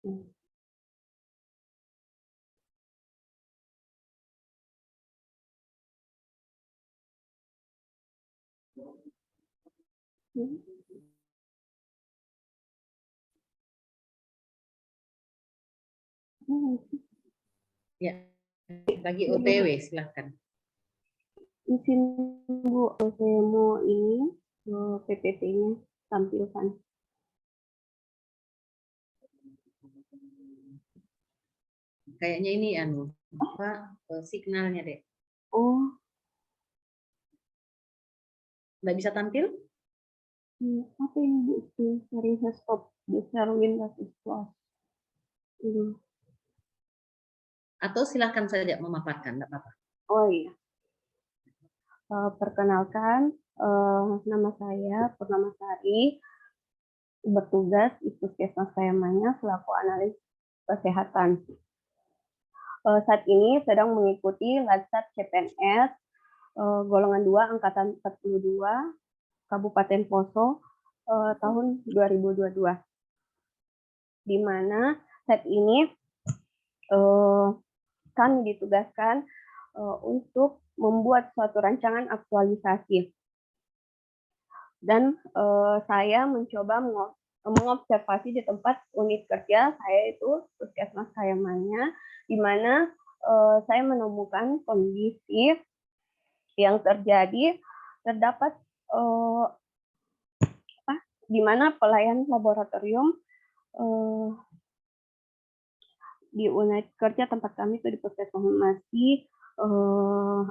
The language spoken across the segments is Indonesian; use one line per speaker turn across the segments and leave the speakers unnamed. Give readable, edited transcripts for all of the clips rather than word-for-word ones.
Ya, lagi OTW, silahkan.
Izin Bu, saya mau ini PPT-nya tampilkan.
Kayaknya ini signalnya deh.
Oh,
nggak bisa tampil?
Apa ini Bu? Sorry, stop. Share Windows is closed.
Atau silahkan saja memaparkan, nggak apa-apa.
Oh iya. Perkenalkan, nama saya Purnamasari, bertugas di Puskesmas Kayamanya selaku analis kesehatan. Saat ini sedang mengikuti Latsat CPNS golongan 2 angkatan 42 Kabupaten Poso tahun 2022. Di mana saat ini kami ditugaskan untuk membuat suatu rancangan aktualisasi. Dan saya mencoba mengobservasi di tempat unit kerja saya itu Puskesmas Kayamanya, di mana saya menemukan kondisi yang terdapat di mana pelayan laboratorium di unit kerja tempat kami itu di Puskesmas masih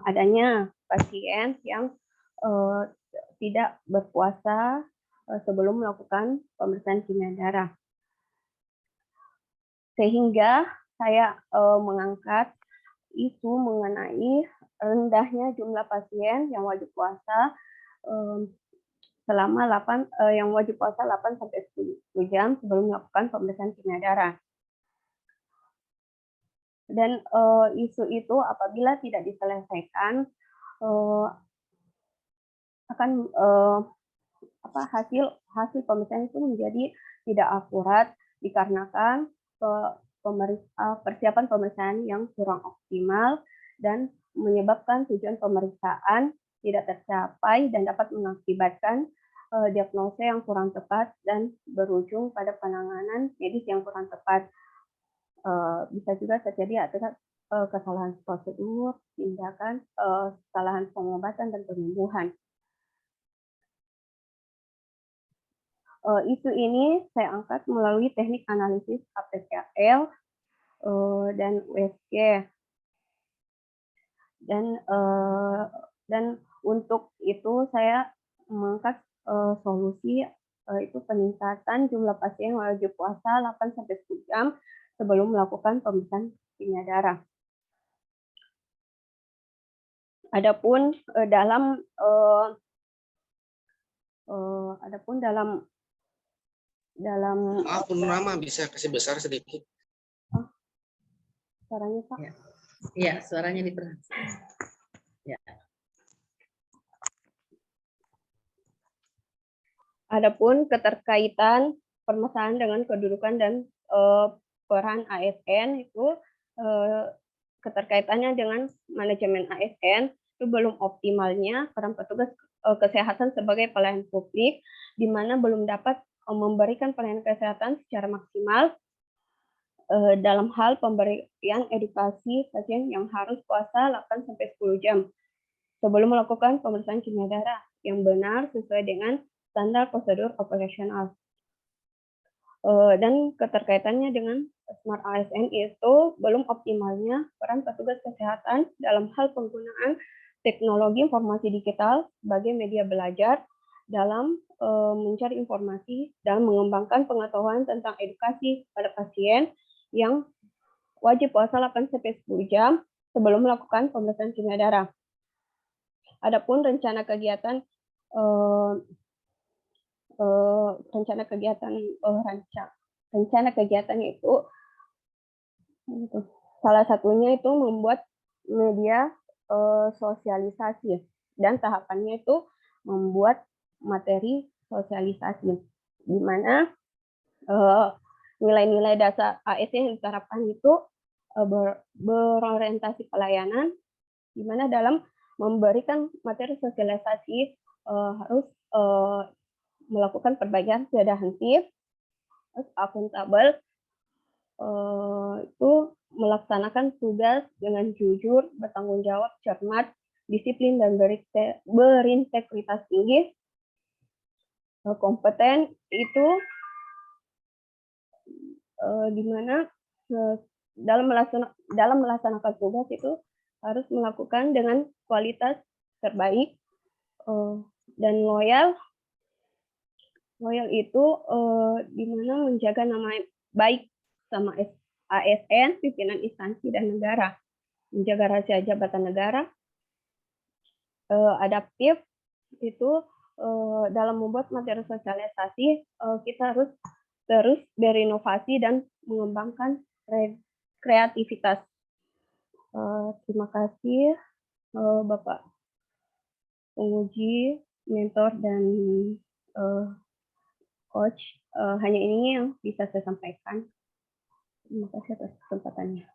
adanya pasien yang tidak berpuasa sebelum melakukan pemeriksaan kimia darah. Sehingga saya mengangkat isu mengenai rendahnya jumlah pasien yang wajib puasa selama 8 sampai 10 jam sebelum melakukan pemeriksaan kimia darah. Dan isu itu apabila tidak diselesaikan akan hasil pemeriksaan itu menjadi tidak akurat dikarenakan persiapan pemeriksaan yang kurang optimal dan menyebabkan tujuan pemeriksaan tidak tercapai dan dapat mengakibatkan diagnosa yang kurang tepat dan berujung pada penanganan medis yang kurang tepat. Bisa juga terjadi kesalahan prosedur, tindakan, kesalahan pengobatan dan penyembuhan. Isu ini saya angkat melalui teknik analisis APKL dan USG. Dan untuk itu saya mengangkat solusi itu peningkatan jumlah pasien wajib puasa 8 sampai 10 jam sebelum melakukan pemeriksaan kimia darah. Adapun dalam
maaf Purnama, bisa kasih besar sedikit.
Suaranya Pak?
Iya, suaranya diperhatikan. Ya.
Adapun keterkaitan permasalahan dengan kedudukan dan peran ASN itu keterkaitannya dengan manajemen ASN itu belum optimalnya peran petugas kesehatan sebagai pelayan publik, di mana belum dapat memberikan pelayanan kesehatan secara maksimal dalam hal pemberian edukasi pasien yang harus puasa 8 sampai 10 jam sebelum melakukan pemeriksaan kimia darah yang benar sesuai dengan standar prosedur operasional. Dan keterkaitannya dengan Smart ASN itu belum optimalnya peran petugas kesehatan dalam hal penggunaan teknologi informasi digital sebagai media belajar dalam mencari informasi dan mengembangkan pengetahuan tentang edukasi pada pasien yang wajib puasa 8 sampai 10 jam sebelum melakukan pemeriksaan kimia darah. Adapun rencana kegiatan itu salah satunya itu membuat media sosialisasi, dan tahapannya itu membuat materi sosialisasi, di mana nilai-nilai dasar ASN yang diterapkan itu berorientasi pelayanan, di mana dalam memberikan materi sosialisasi harus melakukan perbaikan preventif, terus akuntabel, itu melaksanakan tugas dengan jujur, bertanggung jawab, cermat, disiplin, dan berintegritas tinggi, kompeten itu di mana dalam melaksanakan tugas itu harus melakukan dengan kualitas terbaik, dan loyal. Loyal itu di mana menjaga nama baik sama ASN, pimpinan instansi dan negara, menjaga rahasia jabatan negara, adaptif itu dalam membuat materi sosialisasi kita harus terus berinovasi dan mengembangkan kreativitas. Terima kasih Bapak penguji, mentor, dan coach. Hanya ini yang bisa saya sampaikan. Terima kasih atas kesempatannya.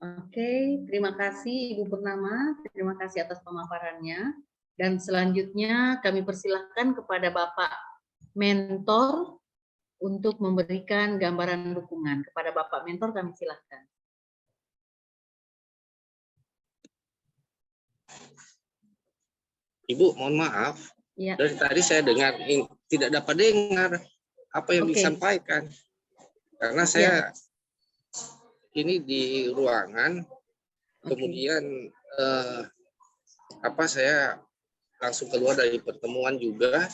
Oke, terima kasih Ibu Purnama, terima kasih atas pemaparannya. Dan selanjutnya kami persilahkan kepada Bapak Mentor untuk memberikan gambaran dukungan. Kepada Bapak Mentor kami silahkan.
Ibu, mohon maaf.
Ya.
Dari tadi saya dengar tidak dapat dengar apa yang disampaikan. Karena saya ini di ruangan, kemudian saya langsung keluar dari pertemuan juga.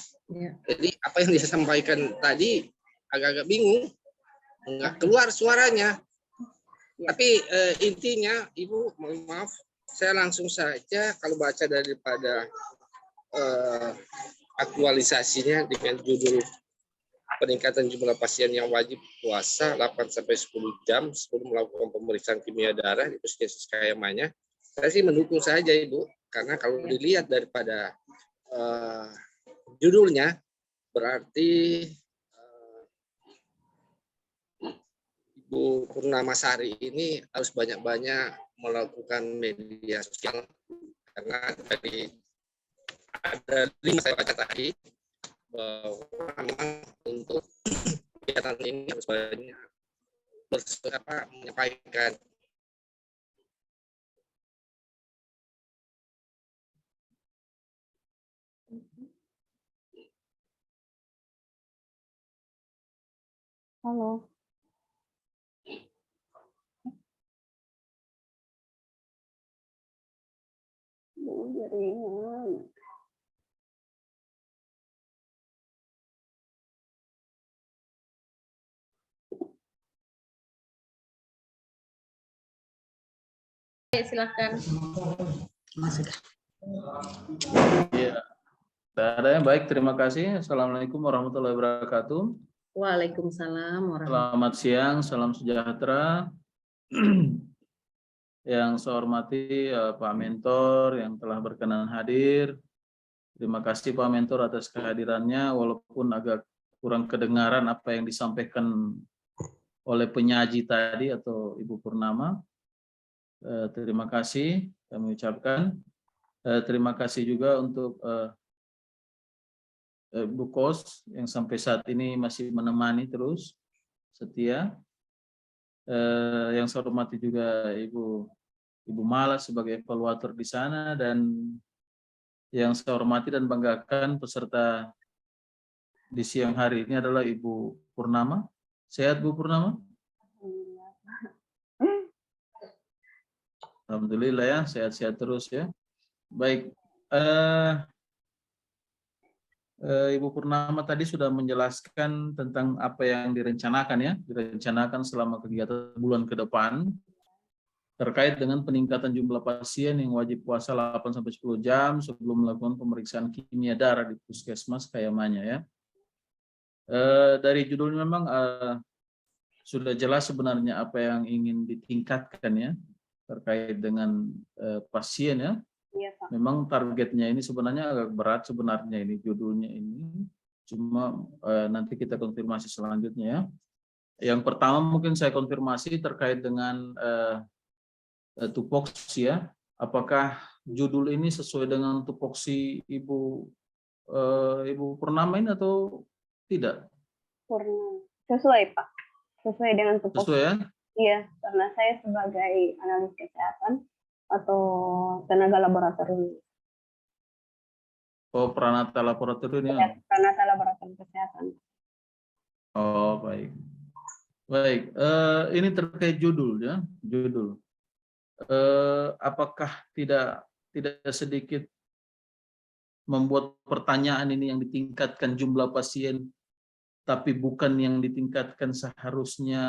Jadi apa yang disampaikan tadi agak-agak bingung, nggak keluar suaranya. Tapi intinya, Ibu, mohon maaf, saya langsung saja kalau baca daripada aktualisasinya dengan judul peningkatan jumlah pasien yang wajib puasa 8-10 jam sebelum melakukan pemeriksaan kimia darah di puskesmas Kayamanya. Saya sih mendukung saja, Ibu, karena kalau dilihat daripada judulnya berarti Ibu Purnama Sari ini harus banyak-banyak melakukan media sosial, karena tadi ada 5 saya baca tadi bahwa memang untuk kegiatan ini harus banyak menyampaikan.
Halo. Jaringan.
Silakan.
Ya, ada yang baik. Terima kasih. Assalamualaikum warahmatullahi wabarakatuh.
Waalaikumsalam warahmatullahi wabarakatuh.
Selamat siang, salam sejahtera. Yang saya hormati Pak Mentor yang telah berkenan hadir. Terima kasih Pak Mentor atas kehadirannya, walaupun agak kurang kedengaran apa yang disampaikan oleh penyaji tadi atau Ibu Purnama. Terima kasih kami ucapkan. Terima kasih juga untuk Bu Kos yang sampai saat ini masih menemani terus setia. Yang saya hormati juga Ibu Mala sebagai evaluator di sana, dan yang saya hormati dan banggakan peserta di siang hari ini adalah Ibu Purnama. Sehat Bu Purnama? Alhamdulillah ya, sehat-sehat terus ya. Baik, Ibu Purnama tadi sudah menjelaskan tentang apa yang direncanakan ya, direncanakan selama kegiatan bulan ke depan terkait dengan peningkatan jumlah pasien yang wajib puasa 8-10 jam sebelum melakukan pemeriksaan kimia darah di puskesmas Kayamanya ya. Dari judulnya memang sudah jelas sebenarnya apa yang ingin ditingkatkan ya terkait dengan pasien ya.
Iya, Pak.
Memang targetnya ini sebenarnya agak berat sebenarnya ini judulnya ini. Cuma nanti kita konfirmasi selanjutnya ya. Yang pertama mungkin saya konfirmasi terkait dengan tupoksi ya. Apakah judul ini sesuai dengan tupoksi Ibu Purnama ini atau tidak?
Sesuai Pak, sesuai dengan tupoksi.
Sesuai ya?
Iya, karena saya sebagai analis kesehatan atau tenaga laboratorium.
Oh, Pranata Laboratorium ya?
Pranata Laboratorium Kesehatan.
Oh, baik. Baik, ini terkait judul ya, judul. Apakah tidak sedikit membuat pertanyaan ini yang ditingkatkan jumlah pasien, tapi bukan yang ditingkatkan seharusnya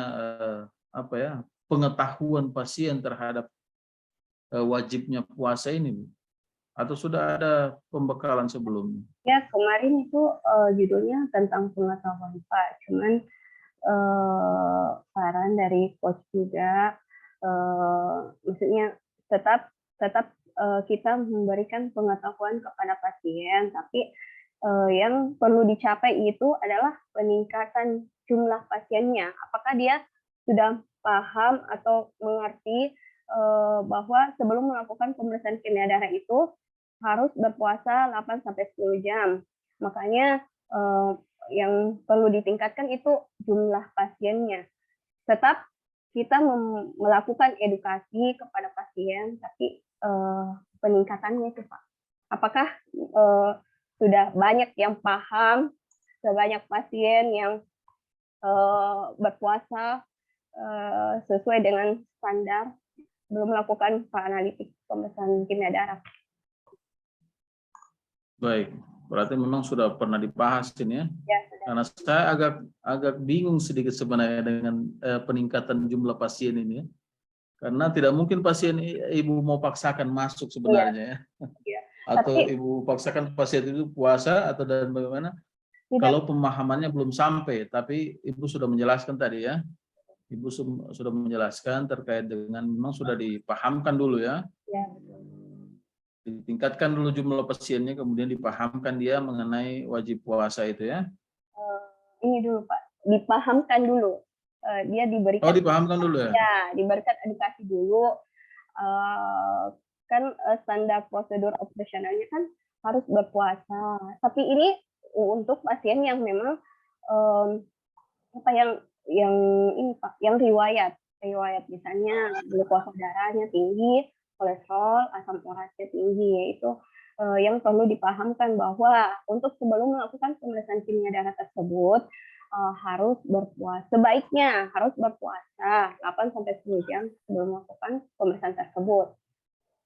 pengetahuan pasien terhadap wajibnya puasa ini, atau sudah ada pembekalan sebelumnya?
Ya, kemarin itu judulnya tentang pengetahuan Pak, cuman saran dari coach juga, maksudnya tetap kita memberikan pengetahuan kepada pasien, tapi yang perlu dicapai itu adalah peningkatan jumlah pasiennya. Apakah dia sudah paham atau mengerti bahwa sebelum melakukan pemeriksaan kimia darah itu harus berpuasa 8-10 jam. Makanya yang perlu ditingkatkan itu jumlah pasiennya. Tetap kita melakukan edukasi kepada pasien, tapi peningkatannya itu Pak. Apakah sudah banyak yang paham, sebanyak pasien yang berpuasa sesuai dengan standar, belum melakukan analitik pemeriksaan kimia darah.
Baik, berarti memang sudah pernah dibahas ini ya.
Ya,
karena saya agak bingung sedikit sebenarnya dengan peningkatan jumlah pasien ini ya. Karena tidak mungkin pasien ibu mau paksakan masuk sebenarnya ya. Atau
tapi,
ibu paksakan pasien itu puasa atau dan bagaimana?
Tidak.
Kalau pemahamannya belum sampai, tapi ibu sudah menjelaskan tadi ya. Ibu sudah menjelaskan terkait dengan memang sudah dipahamkan dulu ya.
Ya.
Ditingkatkan dulu jumlah pasiennya, kemudian dipahamkan dia mengenai wajib puasa itu ya.
Ini dulu Pak, dipahamkan dulu. Dia diberikan.
Oh, dipahamkan dulu ya?
Ya, diberikan edukasi dulu. Kan standar prosedur operasionalnya kan harus berpuasa. Tapi ini untuk pasien yang memang yang ini Pak, yang riwayat misalnya glukosa darahnya tinggi, kolesterol, asam uratnya tinggi, yaitu yang perlu dipahamkan bahwa untuk sebelum melakukan pemeriksaan kimia darah tersebut harus berpuasa, sebaiknya harus berpuasa 8-10 jam sebelum melakukan pemeriksaan tersebut.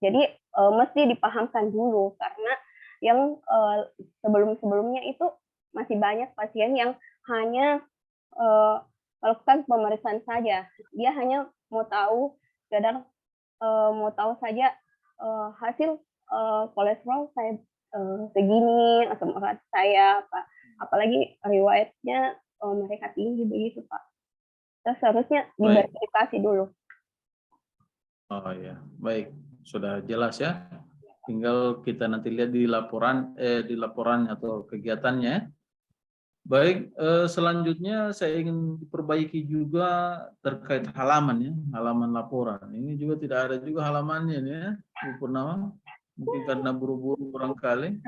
Jadi mesti dipahamkan dulu, karena yang sebelumnya itu masih banyak pasien yang hanya melakukan pemeriksaan saja. Dia hanya mau tahu saja hasil kolesterol saya segini, asam urat saya apa, apalagi riwayatnya mereka tinggi begitu Pak. Terus seharusnya diverifikasi dulu. Oh
ya, baik, sudah jelas ya. Tinggal kita nanti lihat di laporan atau kegiatannya. Baik, selanjutnya saya ingin diperbaiki juga terkait halaman ya, halaman laporan. Ini juga tidak ada juga halamannya ya, Bu Purnama. Mungkin karena buru-buru barangkali.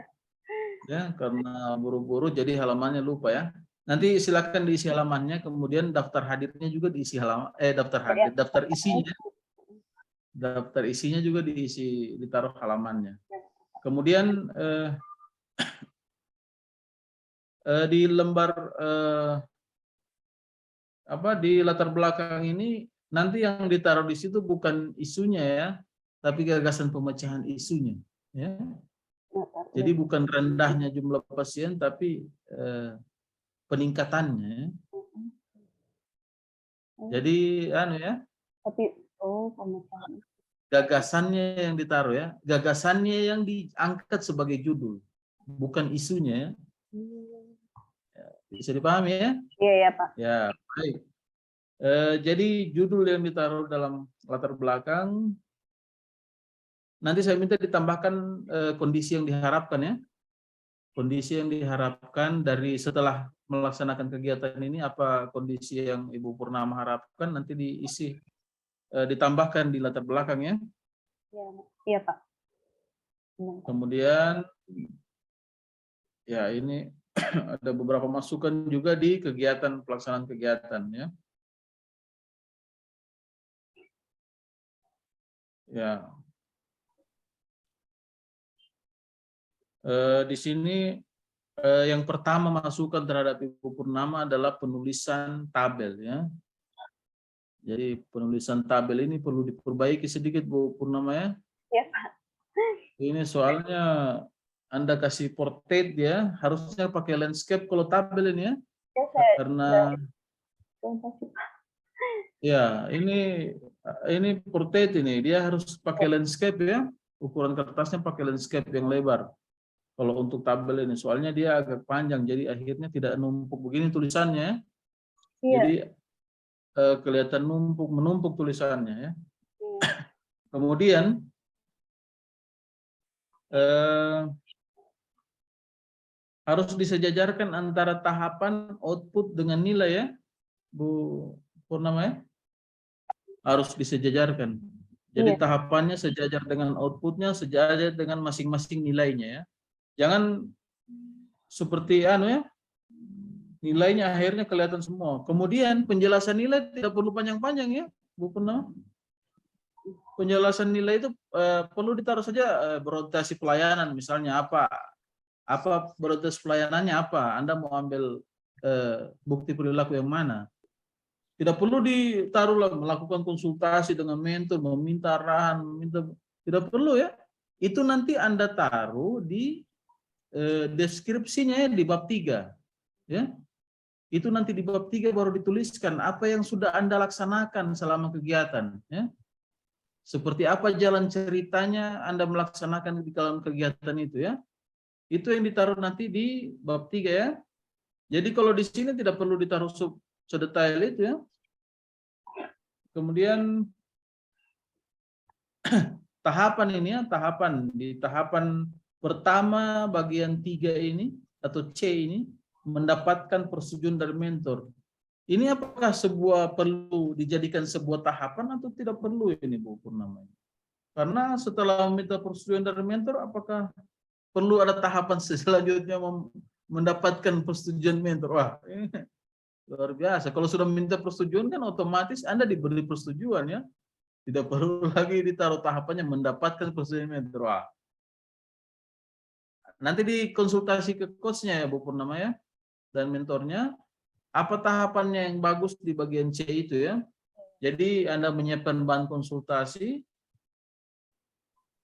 Ya, karena buru-buru jadi halamannya lupa ya. Nanti silakan diisi halamannya, kemudian daftar hadirnya juga diisi daftar isinya. Daftar isinya juga diisi, ditaruh halamannya. Kemudian di lembar di latar belakang ini nanti yang ditaruh di situ bukan isunya ya, tapi gagasan pemecahan isunya ya. Jadi bukan rendahnya jumlah pasien, tapi peningkatannya. Jadi gagasannya yang ditaruh ya, gagasannya yang diangkat sebagai judul, bukan isunya. Bisa dipahami ya?
Iya ya Pak.
Ya baik. Jadi judul yang ditaruh dalam latar belakang. Nanti saya minta ditambahkan kondisi yang diharapkan ya. kondisi yang diharapkan dari setelah melaksanakan kegiatan ini, apa kondisi yang Ibu Purnama harapkan nanti diisi, ditambahkan di latar belakangnya.
Ya, iya Pak.
Kemudian ya ini ada beberapa masukan juga di kegiatan pelaksanaan kegiatan ya. Ya. Di sini yang pertama masukan terhadap Ibu Purnama adalah penulisan tabel ya. Jadi penulisan tabel ini perlu diperbaiki sedikit Bu Purnama ya.
Ya Pak.
Ini soalnya Anda kasih portrait ya, harusnya pakai landscape kalau tabel ini ya.
Ya saya.
Karena ya ini portrait ini dia harus pakai landscape ya. Ukuran kertasnya pakai landscape yang lebar. Kalau untuk tabel ini soalnya dia agak panjang, jadi akhirnya tidak numpuk begini tulisannya.
Iya.
Jadi kelihatan menumpuk tulisannya ya. Kemudian harus disejajarkan antara tahapan output dengan nilai ya, Bu Purnama ya. Harus disejajarkan. Jadi
Iya.
tahapannya sejajar dengan outputnya, sejajar dengan masing-masing nilainya ya. Jangan seperti ya, nilainya akhirnya kelihatan semua. Kemudian penjelasan nilai tidak perlu panjang-panjang ya, Bu Purnama. Penjelasan nilai itu perlu ditaruh saja berorientasi pelayanan, misalnya apa berorientasi pelayanannya apa. Anda mau ambil bukti perilaku yang mana. Tidak perlu ditaruh melakukan konsultasi dengan mentor, meminta arahan, tidak perlu ya. Itu nanti Anda taruh di deskripsinya ya, di bab 3 ya. Itu nanti di bab 3 baru dituliskan apa yang sudah Anda laksanakan selama kegiatan ya. Seperti apa jalan ceritanya Anda melaksanakan di dalam kegiatan itu ya. Itu yang ditaruh nanti di bab 3 ya. Jadi kalau di sini tidak perlu ditaruh sedetail itu ya. Kemudian tahapan ini ya, tahapan pertama bagian 3 ini atau C ini mendapatkan persetujuan dari mentor. Ini apakah perlu dijadikan sebuah tahapan atau tidak perlu ini Bu Purnama? Karena setelah meminta persetujuan dari mentor, apakah perlu ada tahapan selanjutnya mendapatkan persetujuan mentor? Wah, ini luar biasa. Kalau sudah meminta persetujuan kan otomatis Anda diberi persetujuan ya. Tidak perlu lagi ditaruh tahapannya mendapatkan persetujuan mentor. Wah. Nanti dikonsultasi ke coachnya ya Bu Purnama ya, dan mentornya, apa tahapannya yang bagus di bagian C itu ya. Jadi Anda menyiapkan bahan konsultasi,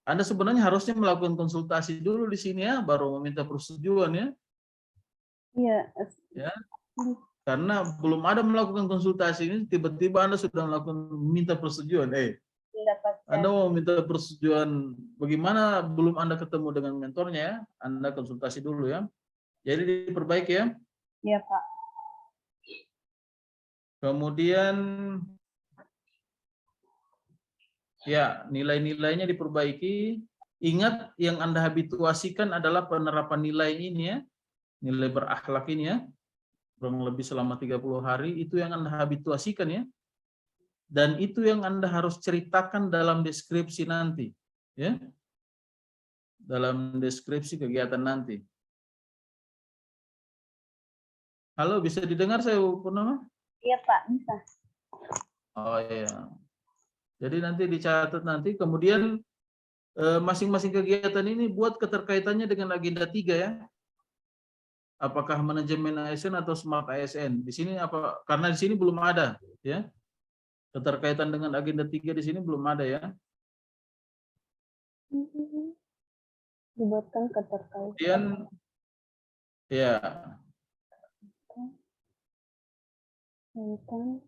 Anda sebenarnya harusnya melakukan konsultasi dulu di sini ya, baru meminta persetujuan ya.
Iya.
Ya. Karena belum ada melakukan konsultasi ini, tiba-tiba Anda sudah minta persetujuan. Anda mau minta persetujuan bagaimana, belum Anda ketemu dengan mentornya ya, Anda konsultasi dulu ya. Jadi diperbaiki ya.
Iya Pak.
Kemudian ya, nilai-nilainya diperbaiki. Ingat yang Anda habituasikan adalah penerapan nilai ini ya. Nilai berakhlak ini ya. Kurang lebih selama 30 hari itu yang Anda habituasikan ya. Dan itu yang Anda harus ceritakan dalam deskripsi nanti ya. Dalam deskripsi kegiatan nanti. Halo, bisa didengar saya Bu Purnama?
Iya Pak, bisa.
Oh iya. Jadi nanti dicatat nanti, kemudian masing-masing kegiatan ini buat keterkaitannya dengan agenda 3 ya. Apakah manajemen ASN atau smart ASN? Di sini apa? Karena di sini belum ada ya. Keterkaitan dengan agenda 3 di sini belum ada ya.
Dibuatkan keterkaitan.
Kemudian ya.
Tentang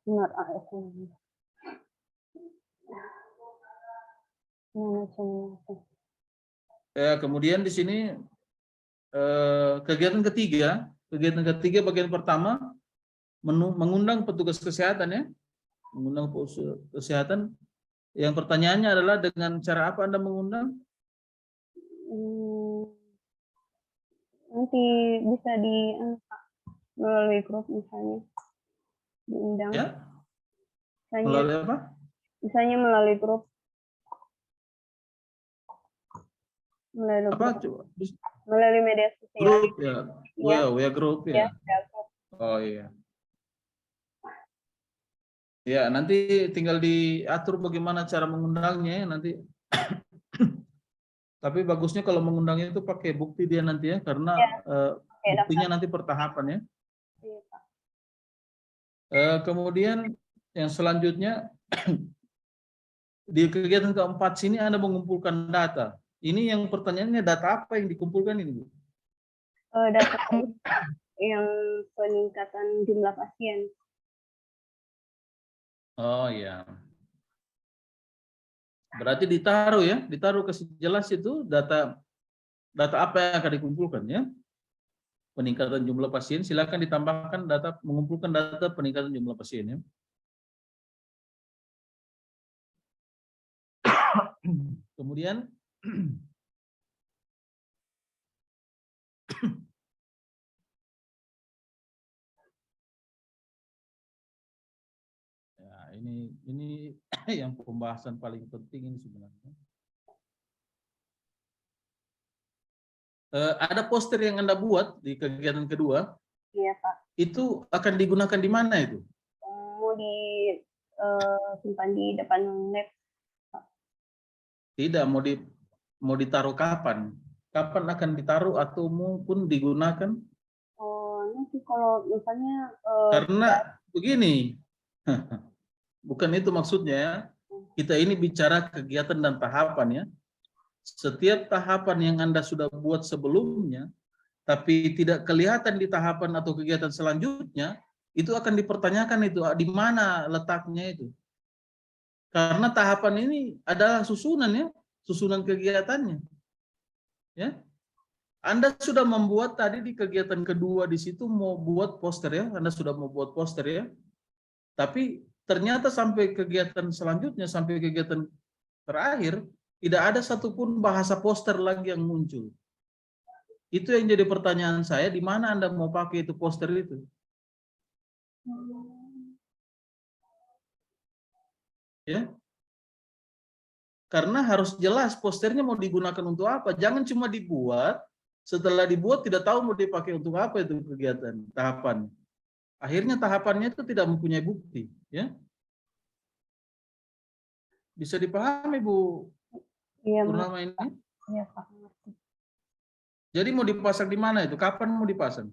smart ASN.
Ya, kemudian di sini kegiatan ketiga bagian pertama mengundang petugas kesehatan ya. Mengundang petugas kesehatan. Yang pertanyaannya adalah dengan cara apa Anda mengundang?
Nanti bisa melalui grup misalnya, diundang.
Ya,
Misalnya,
melalui apa?
misalnya melalui grup. Melalui
Apa?
grup.
Coba.
Melalui media sosial.
Grup ya.
Ya.
WA grup
Ya,
ya. Oh iya. Ya, nanti tinggal diatur bagaimana cara mengundangnya ya, nanti. Tapi bagusnya kalau mengundangnya itu pakai bukti dia nanti ya, karena buktinya nanti pertahapan ya.
Iya, Pak.
Kemudian yang selanjutnya di kegiatan keempat sini Anda mengumpulkan data. Ini yang pertanyaannya data apa yang dikumpulkan ini, Bu?
Data yang peningkatan jumlah pasien.
Oh ya. Berarti ditaruh kasih jelas itu data apa yang akan dikumpulkan ya. Peningkatan jumlah pasien, silakan ditambahkan data, mengumpulkan data peningkatan jumlah pasien ya. Kemudian ya, ini yang pembahasan paling penting ini sebenarnya. Ada poster yang Anda buat di kegiatan kedua.
Iya, Pak.
Itu akan digunakan di mana itu?
Mau disimpan di depan lab.
Tidak, mau ditaruh kapan? Kapan akan ditaruh atau maupun digunakan?
Nanti kalau misalnya
Karena begini, bukan itu maksudnya ya. Kita ini bicara kegiatan dan tahapan ya. Setiap tahapan yang Anda sudah buat sebelumnya, tapi tidak kelihatan di tahapan atau kegiatan selanjutnya, itu akan dipertanyakan itu di mana letaknya itu. Karena tahapan ini adalah susunan ya, susunan kegiatannya. Ya. Anda sudah membuat tadi di kegiatan kedua di situ mau buat poster ya, Anda sudah mau buat poster ya. Tapi ternyata sampai kegiatan selanjutnya, sampai kegiatan terakhir, tidak ada satupun bahasa poster lagi yang muncul. Itu yang jadi pertanyaan saya, di mana Anda mau pakai itu poster itu? Ya. Karena harus jelas posternya mau digunakan untuk apa. Jangan cuma dibuat, setelah dibuat tidak tahu mau dipakai untuk apa itu kegiatan, tahapan. Akhirnya tahapannya itu tidak mempunyai bukti. Ya. Bisa dipahami, Bu Purnama ini?
Iya, Pak.
Jadi mau dipasang di mana itu? Kapan mau dipasang?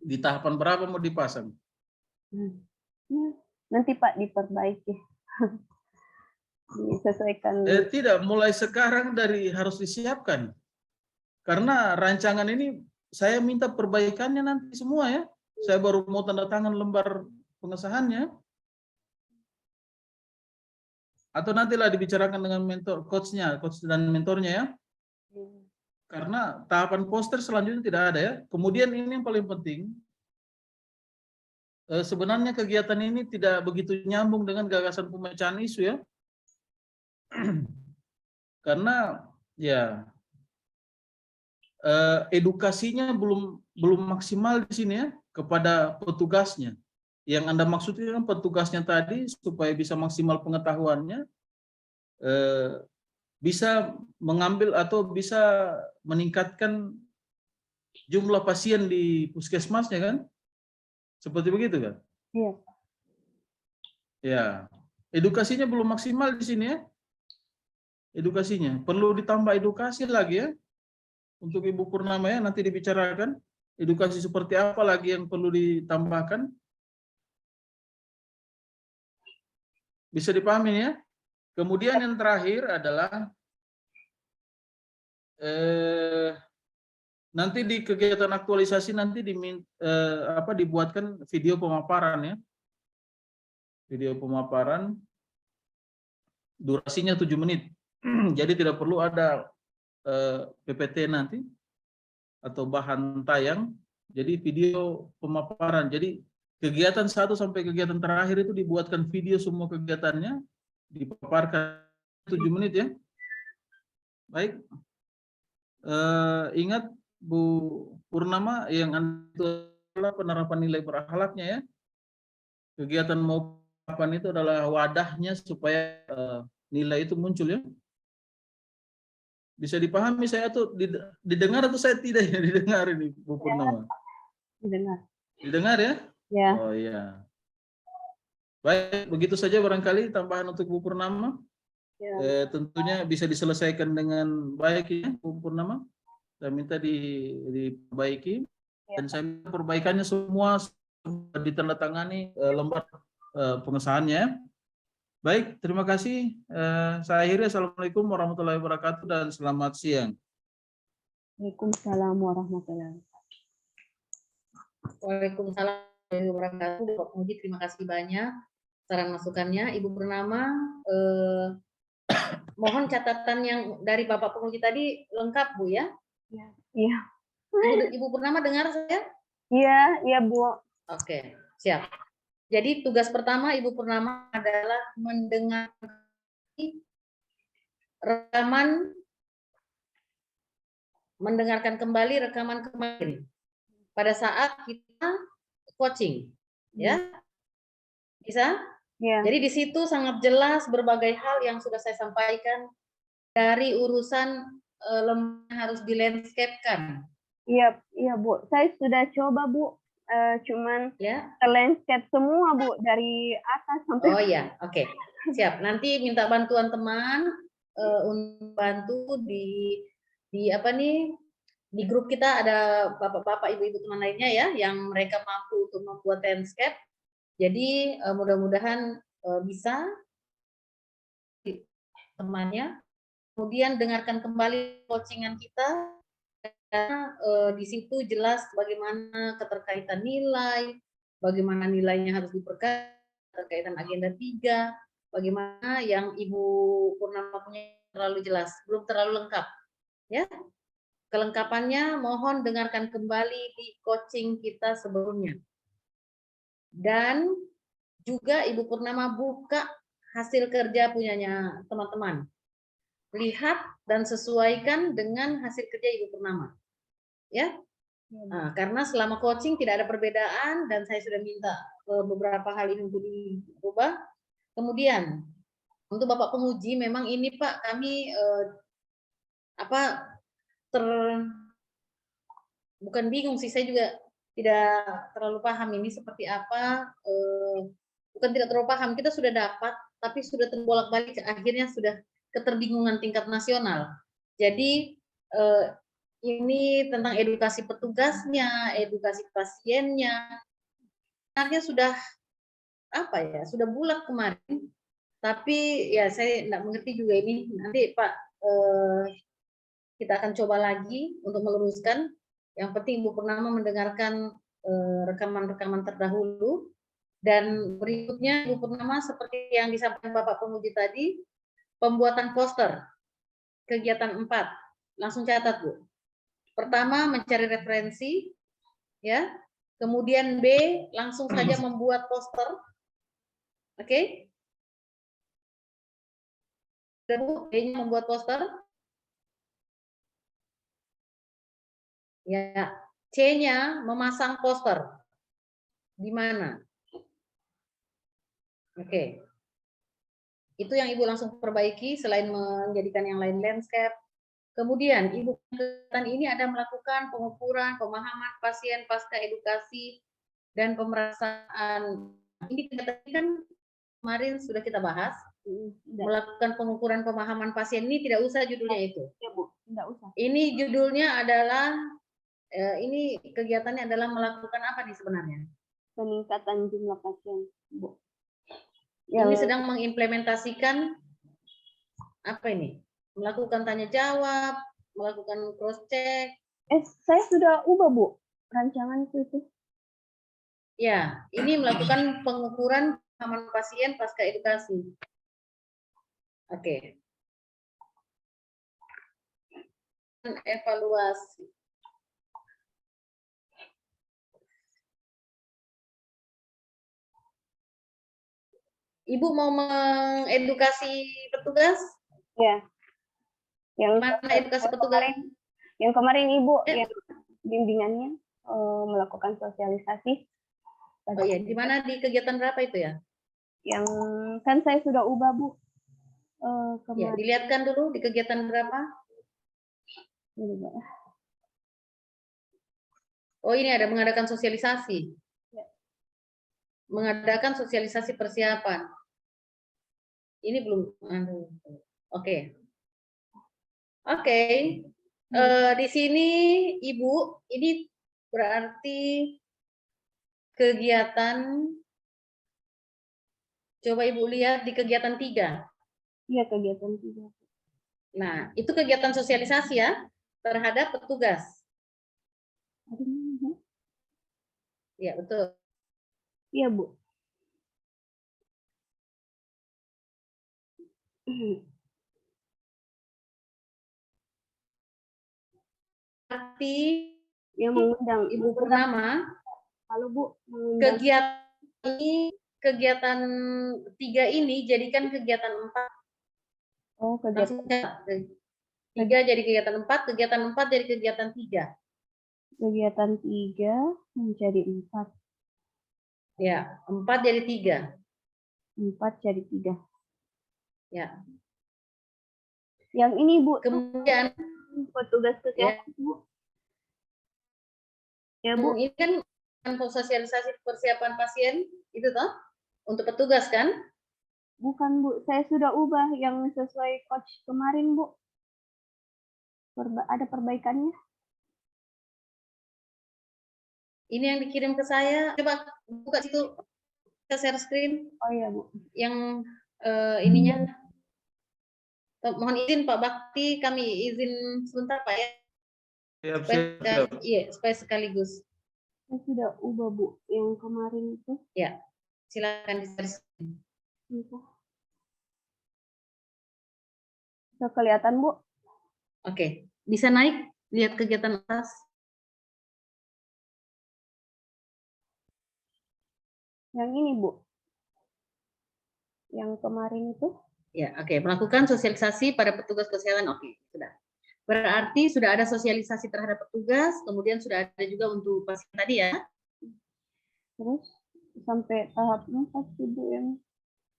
Di tahapan berapa mau dipasang?
Nanti Pak diperbaiki. Disesuaikan.
Tidak, mulai sekarang harus disiapkan. Karena rancangan ini saya minta perbaikannya nanti semua ya. Saya baru mau tanda tangan lembar pengesahannya. Atau nantilah dibicarakan dengan coach dan mentornya ya. Karena tahapan poster selanjutnya tidak ada ya. Kemudian ini yang paling penting, sebenarnya kegiatan ini tidak begitu nyambung dengan gagasan pemecahan isu ya. Karena ya edukasinya belum maksimal di sini ya kepada petugasnya. Yang Anda maksudkan kan petugasnya tadi supaya bisa maksimal pengetahuannya, bisa mengambil atau bisa meningkatkan jumlah pasien di puskesmasnya kan? Seperti begitu kan?
Iya.
Ya, edukasinya belum maksimal di sini ya. Edukasinya perlu ditambah edukasi lagi ya. Untuk Ibu Purnama ya, nanti dibicarakan edukasi seperti apa lagi yang perlu ditambahkan. Bisa dipahami ya. Kemudian yang terakhir adalah nanti di kegiatan aktualisasi nanti dibuatkan video pemaparan ya. Video pemaparan durasinya 7 menit. Jadi tidak perlu ada PPT nanti atau bahan tayang. Jadi video pemaparan. Jadi kegiatan 1 sampai kegiatan terakhir itu dibuatkan video semua kegiatannya, dipaparkan 7 menit ya. Baik. Ingat Bu Purnama, yang itu adalah penerapan nilai berakhlaknya ya. Kegiatan mau kapan itu adalah wadahnya supaya nilai itu muncul ya. Bisa dipahami saya tuh didengar atau saya tidak ya? Didengar ini Bu Purnama.
Didengar.
Didengar ya?
Ya.
Oh iya. Baik, begitu saja barangkali tambahan untuk Bu Purnama.
Ya.
Tentunya bisa diselesaikan dengan baik ya Bu Purnama. Saya minta diperbaiki dan saya minta perbaikannya semua ditandatangani lembar pengesahannya. Baik, terima kasih. Saya akhiri. Assalamualaikum warahmatullahi wabarakatuh dan selamat siang.
Waalaikumsalam warahmatullahi wabarakatuh.
Waalaikumsalam warahmatullahi wabarakatuh. Bapak Penguji, terima kasih banyak saran masukannya. Ibu Purnama, mohon catatan yang dari Bapak Penguji tadi lengkap Bu ya?
Iya.
Ibu Purnama dengar saya?
Iya Bu.
Oke, siap. Jadi tugas pertama Ibu Purnama adalah mendengarkan kembali rekaman kemarin pada saat kita coaching, ya. Bisa?
Ya.
Jadi di situ sangat jelas berbagai hal yang sudah saya sampaikan, dari urusan lembaga harus di-landscape-kan.
Iya Bu. Saya sudah coba Bu. Cuman
Ya.
landscape semua Bu, dari atas sampai.
Oh iya, oke. Siap. Nanti minta bantuan teman untuk bantu di apa nih, di grup kita ada bapak-bapak, ibu-ibu teman lainnya ya yang mereka mampu untuk membuat landscape. Jadi mudah-mudahan bisa temannya. Kemudian dengarkan kembali coachingan kita, karena di situ jelas bagaimana keterkaitan nilai, bagaimana nilainya harus diperkaya, terkaitan agenda 3, bagaimana yang Ibu Purnama punya terlalu jelas, belum terlalu lengkap. Ya, kelengkapannya mohon dengarkan kembali di coaching kita sebelumnya. Dan juga Ibu Purnama buka hasil kerja punyanya teman-teman. Lihat dan sesuaikan dengan hasil kerja Ibu Purnama. Ya. Nah, karena selama coaching tidak ada perbedaan dan saya sudah minta beberapa hal ini untuk diubah. Kemudian untuk Bapak Penguji, memang ini Pak kami bukan bingung sih, saya juga tidak terlalu paham ini seperti apa. Bukan tidak terlalu paham, kita sudah dapat, tapi sudah terbolak-balik, akhirnya sudah keterbingungan tingkat nasional. Jadi ini tentang edukasi petugasnya, edukasi pasiennya, sebenarnya sudah sudah bulat kemarin, tapi ya saya tidak mengerti juga ini. Nanti Pak kita akan coba lagi untuk meluruskan. Yang penting Ibu Purnama mendengarkan rekaman-rekaman terdahulu, dan berikutnya Ibu Purnama seperti yang disampaikan Bapak Penguji tadi, pembuatan poster kegiatan 4. Langsung catat Bu. Pertama mencari referensi, ya. Kemudian B langsung saja membuat poster, oke? B-nya membuat poster. Ya, C-nya memasang poster. Di mana? Oke. Itu yang Ibu langsung perbaiki selain menjadikan yang lain landscape. Kemudian Ibu kegiatan ini ada melakukan pengukuran pemahaman pasien pasca edukasi dan pemerasaan. Ini kegiatan kan kemarin sudah kita bahas. Melakukan pengukuran pemahaman pasien ini tidak usah judulnya itu.
Ya Bu, tidak usah.
Ini judulnya adalah ini kegiatannya adalah melakukan apa nih sebenarnya?
Peningkatan jumlah pasien, Bu.
Ya, ini sedang mengimplementasikan apa ini? Melakukan tanya jawab, melakukan cross check.
Saya sudah ubah Bu rancangan itu.
Ya, ini melakukan pengukuran pemahaman pasien pasca edukasi. Oke. Evaluasi. Ibu mau mengedukasi petugas?
Ya. Yang
mana edukasi petugas?
Yang kemarin Ibu
Ya.
yang bimbingannya melakukan sosialisasi.
Oh iya, di mana di kegiatan berapa itu ya?
Yang kan saya sudah ubah Bu.
Ya,
Kemarin.
dilihatkan dulu di kegiatan berapa? Oh ini ada mengadakan sosialisasi.
Ya.
Mengadakan sosialisasi persiapan. Ini belum. Oke. Oke. Di sini Ibu, ini berarti kegiatan. Coba Ibu lihat di kegiatan 3.
Iya, kegiatan 3.
Nah, itu kegiatan sosialisasi ya terhadap petugas. Iya, betul.
Iya, Bu.
Berarti
Yang mengundang
Ibu Purnama,
halo Bu, mengundang
kegiatan 3 ini jadikan kegiatan 4.
kegiatan
3 jadi kegiatan 4, kegiatan 4 jadi kegiatan 3.
Kegiatan 3 menjadi 4.
Ya, 4 jadi 3.
4 jadi 3.
Ya.
Yang ini Bu,
Kemudian
petugas kesehatan Bu. Ya Bu.
ini kan sosialisasi persiapan pasien itu toh untuk petugas kan?
Bukan Bu, saya sudah ubah yang sesuai coach kemarin Bu. Ada perbaikannya.
Ini yang dikirim ke saya. Coba buka situ, kita share screen.
Oh iya Bu.
Yang ininya. Mohon izin Pak Bakti, kami izin sebentar Pak ya.
Siap.
Iya, supaya sekaligus.
Saya sudah ubah Bu, yang kemarin itu.
Ya, silakan di share screen.
Sudah kelihatan Bu?
Oke, bisa naik, lihat kegiatan atas.
Yang ini Bu. Yang kemarin itu.
Ya, oke. Melakukan sosialisasi pada petugas kesehatan. Oke, sudah. Berarti sudah ada sosialisasi terhadap petugas, kemudian sudah ada juga untuk pasien tadi ya.
Terus sampai tahap 4 sih Bu,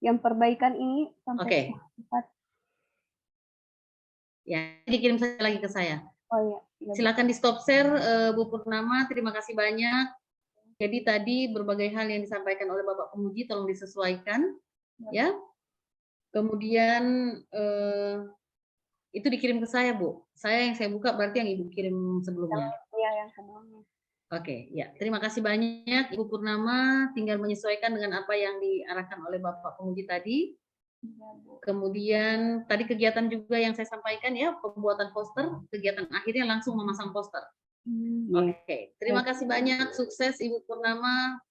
yang perbaikan ini sampai tahap 4.
Ya, dikirim saja lagi ke saya.
Oh iya.
Silakan di stop share Bu Purnama, terima kasih banyak. Jadi tadi berbagai hal yang disampaikan oleh Bapak Pemuji tolong disesuaikan ya. Kemudian itu dikirim ke saya, Bu. Yang saya buka berarti yang Ibu kirim sebelumnya.
Iya, yang sebelumnya.
Oke, ya. Terima kasih banyak Ibu Purnama, tinggal menyesuaikan dengan apa yang diarahkan oleh Bapak Pemuji tadi.
Ya, Bu.
Kemudian tadi kegiatan juga yang saya sampaikan ya, pembuatan poster, kegiatan akhirnya langsung memasang poster. Oke, terima kasih banyak, sukses Ibu Purnama.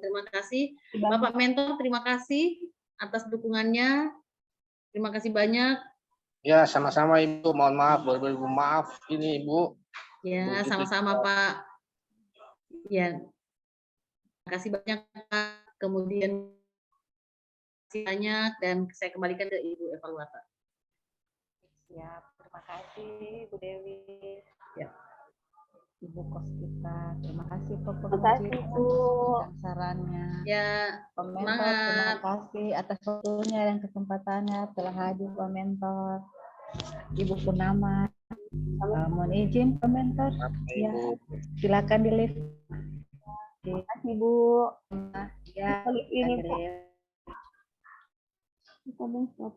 Terima kasih. Bapak Mentor, terima kasih atas dukungannya. Terima kasih banyak.
Ya, sama-sama Ibu. Mohon maaf, beribu maaf ini Ibu.
Ya, sama-sama Pak. Ya, terima kasih banyak Pak. Kemudian banyak dan saya kembalikan ke Ibu evaluator.
Siap, terima kasih Bu Dewi.
Ya.
Ibu kos kita, terima kasih Pak
Terima kasih Bu.
dan sarannya.
Ya,
Mentor, terima kasih atas waktunya dan kesempatannya telah hadir Pak Mentor. Ibu Purnama, mohon izin Pak Mentor. Ya, silakan di lift.
Terima kasih Bu.
Ya,
Ini Bu.
lift.
Kita stop.